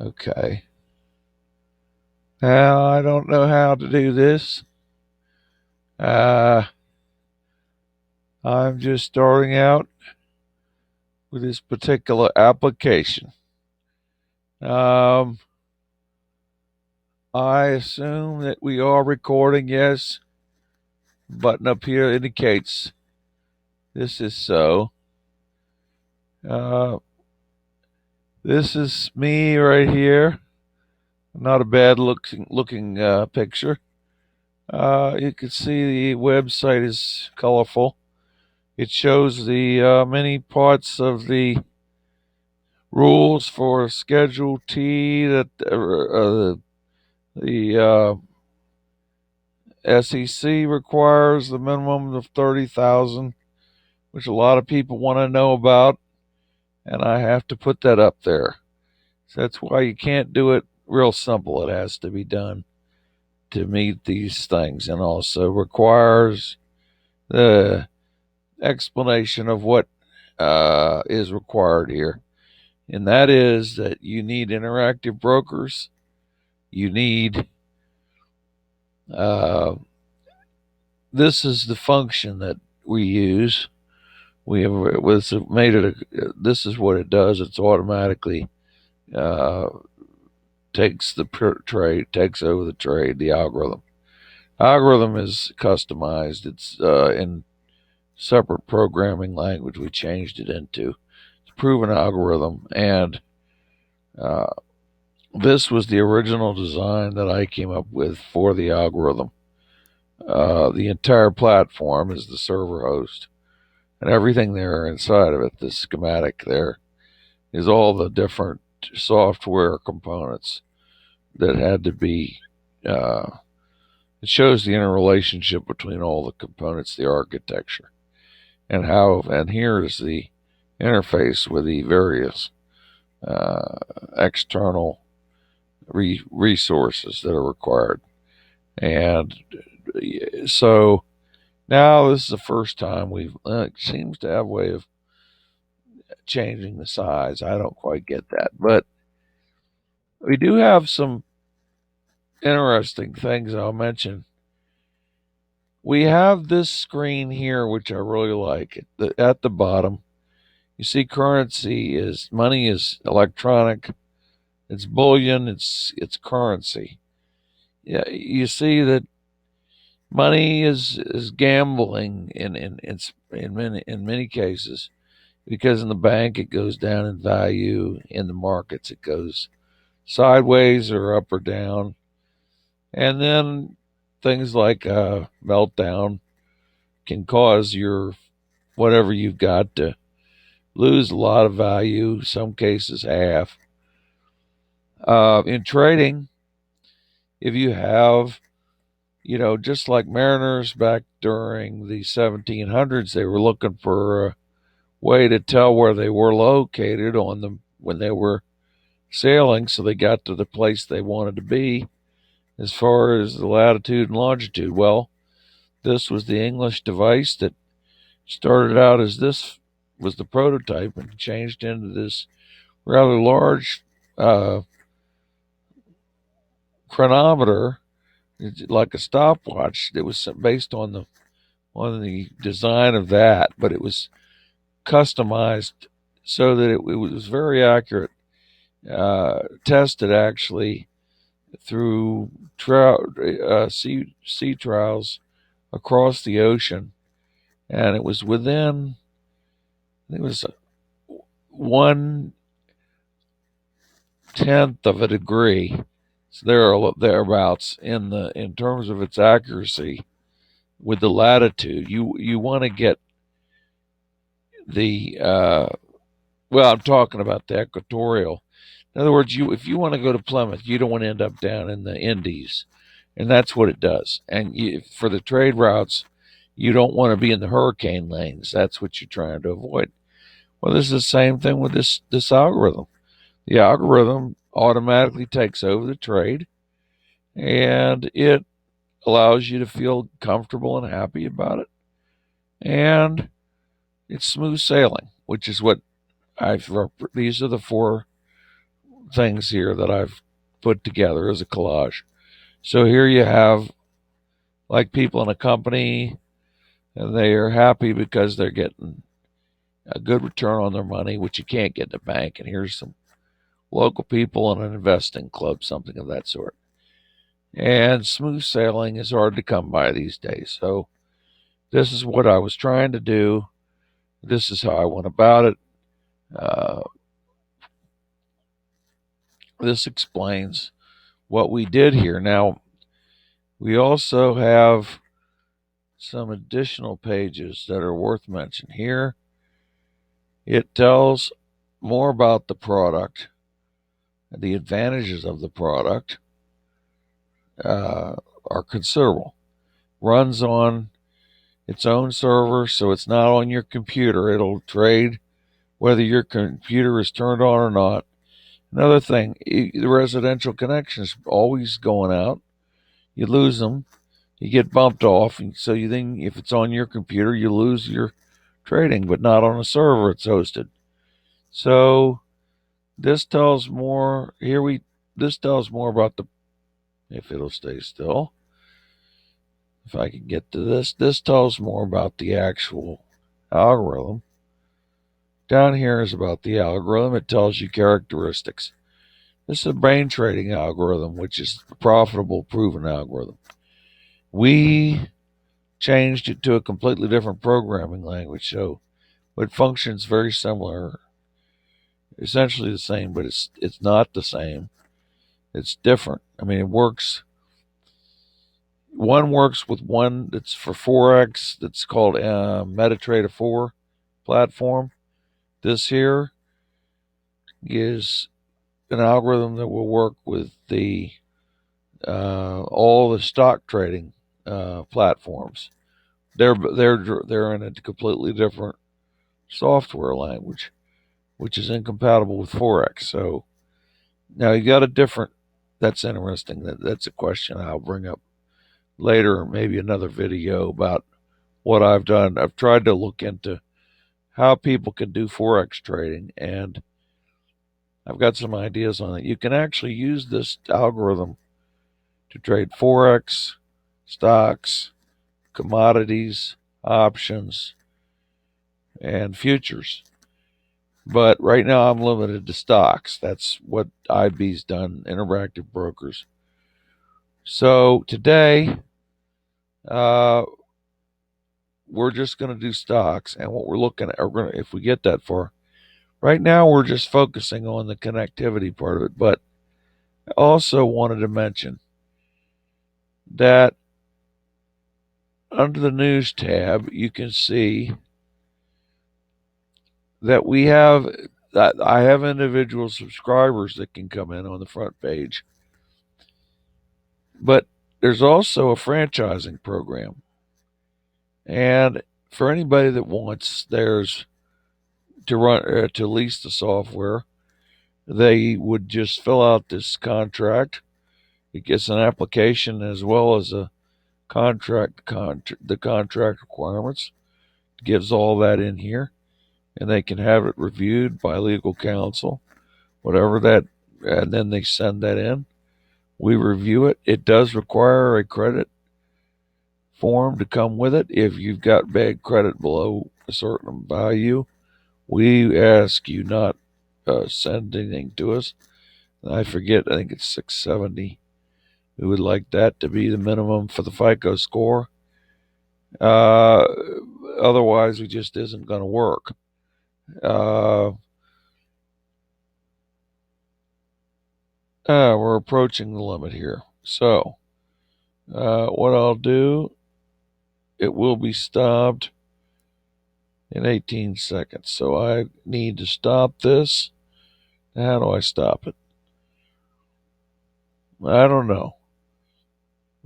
Okay. Now, I don't know how to do this. Uh, I'm just starting out with this particular application. Um, I assume that we are recording, yes. Button up here indicates this is so. Uh, this is me right here. Not a bad looking picture. You can see the website is colorful. It shows the many parts of the rules for Schedule T that the SEC requires the minimum of 30,000, which a lot of people want to know about, and I have to put that up there. So that's why you can't do it real simple. It has to be done to meet these things, and also requires the explanation of what is required here. And that is that you need interactive brokers. You need, uh, this is the function that we use. We have made it, this is what it does. It's automatically uh, takes the trade, takes over the trade, the algorithm. Algorithm is customized. It's in separate programming language we changed it into. It's a proven algorithm, and uh, this was the original design that I came up with for the algorithm. The entire platform is the server host, and everything there inside of it, the schematic there, is all the different software components that had to be. It shows the interrelationship between all the components, the architecture, and how. And here is the interface with the various uh, external resources that are required. And so now this is the first time we've seems to have a way of changing the size. I don't quite get that, but we do have some interesting things I'll mention. We have this screen here, which I really like. At the bottom, you see currency is money is electronic. It's bullion. It's currency. Yeah, you see that money is gambling in many cases, because in the bank it goes down in value, in the markets it goes sideways or up or down, and then things like meltdown can cause your whatever you've got to lose a lot of value, some cases half. In trading, if you have, just like mariners back during the 1700s, they were looking for a way to tell where they were located on them when they were sailing, so they got to the place they wanted to be as far as the latitude and longitude. Well, this was the English device that started out as this was the prototype and changed into this rather large uh, chronometer, like a stopwatch. It was based on the design of that, but it was customized so that it was very accurate. Tested actually through sea trials across the ocean, and it was within, it was 1/10 of a degree, so thereabouts in terms of its accuracy with the latitude. You want to get the well, I'm talking about the equatorial. In other words, if you want to go to Plymouth, you don't want to end up down in the Indies, and that's what it does. And for the trade routes, you don't want to be in the hurricane lanes. That's what you're trying to avoid. Well, this is the same thing with this algorithm. The algorithm automatically takes over the trade, and it allows you to feel comfortable and happy about it. And it's smooth sailing, which is what I've. These are the four things here that I've put together as a collage. So here you have like people in a company, and they are happy because they're getting a good return on their money, which you can't get in a bank. And here's some local people in an investing club, something of that sort. And smooth sailing is hard to come by these days. So this is what I was trying to do. This is how I went about it. Uh, this explains what we did here. Now, we also have some additional pages that are worth mentioning here. It tells more about the product, the advantages of the product are considerable. Runs on its own server, so it's not on your computer. It'll trade whether your computer is turned on or not. Another thing, the residential connection is always going out. You lose them, you get bumped off, and so you think if it's on your computer, you lose your trading, but not on a server it's hosted. So this tells more. This tells more about the. If it'll stay still, if I can get to this tells more about the actual algorithm. Down here is about the algorithm. It tells you characteristics. This is a brain trading algorithm, which is a profitable, proven algorithm. We changed it to a completely different programming language, so it functions very similar, essentially the same, but it's not the same. It's different. I mean, it works. One works with one that's for Forex. That's called MetaTrader 4 platform. This here is an algorithm that will work with the all the stock trading platforms. They're in a completely different software language, which is incompatible with Forex. So now you got a different. That's interesting. That's a question I'll bring up later, maybe another video about what I've done. I've tried to look into how people can do Forex trading, and I've got some ideas on it. You can actually use this algorithm to trade Forex, stocks, commodities, options, and futures. But right now I'm limited to stocks. That's what IB's done, Interactive Brokers. So today, uh, we're just going to do stocks, and what we're looking at, if we get that far, right now we're just focusing on the connectivity part of it. But I also wanted to mention that under the news tab, you can see that I have individual subscribers that can come in on the front page, but there's also a franchising program. And for anybody that wants theirs to lease the software, they would just fill out this contract. It gets an application as well as a the contract requirements. It gives all that in here, and they can have it reviewed by legal counsel, whatever that, and then they send that in. We review it. It does require a credit form to come with it. If you've got bad credit below a certain value, we ask you not send anything to us. I forget, I think it's 670. We would like that to be the minimum for the FICO score. Uh, Otherwise, it just isn't going to work. We're approaching the limit here. So, what I'll do, it will be stopped in 18 seconds. So I need to stop this. How do I stop it? I don't know.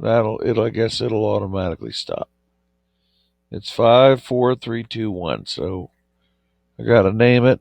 I guess it'll automatically stop. It's 5, 4, 3, 2, 1. So I gotta name it.